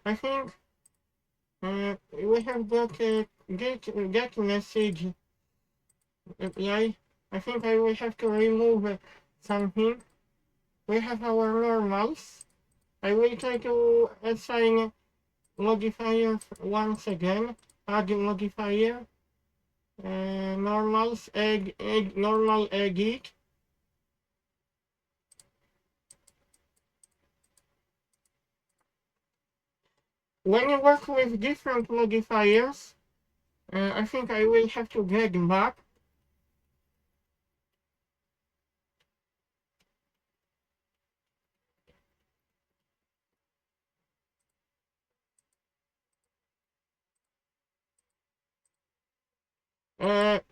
I think we have got a get message API. I think I will have to remove something. We have our normals. I will try to assign modifier once again. Add modifier. Normals normal edit. When you work with different modifiers, I think I will have to drag back.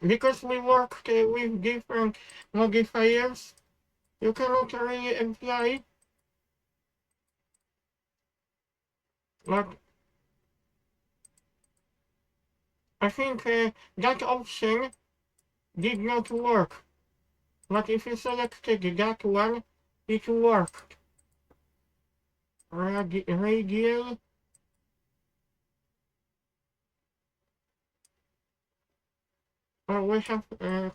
Because we worked with different modifiers, you cannot really apply. But I think that option did not work. But if you selected that one, it worked. Radial. We have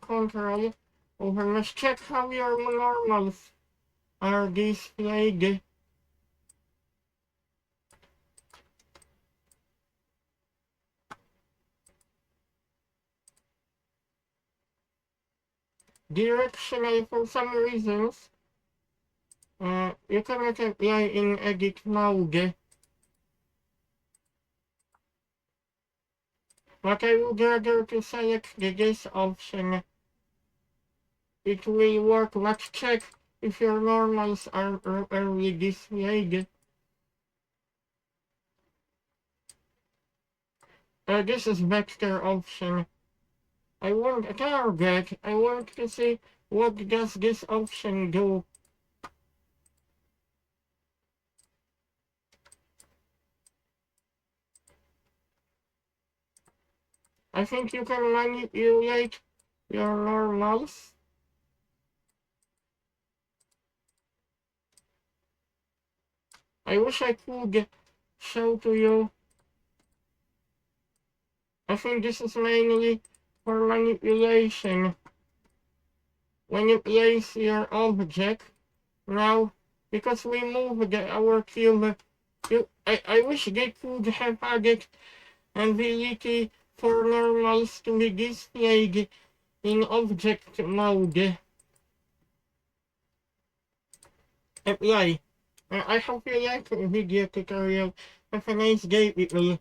control over. Let's check how your normals are displayed. Directional for some reasons. You cannot apply in edit mode. But I would rather to select this option. It will work. Let's check if your normals are early displayed. This is vector option. I want a target. I want to see what does this option do. I think you can manipulate your normals. I wish I could show to you. I think this is mainly for manipulation. When you place your object, now, because we moved our cube, I wish they could have added ability for normals to be displayed in object mode. Apply. I hope you liked the video tutorial. Have a nice day, people.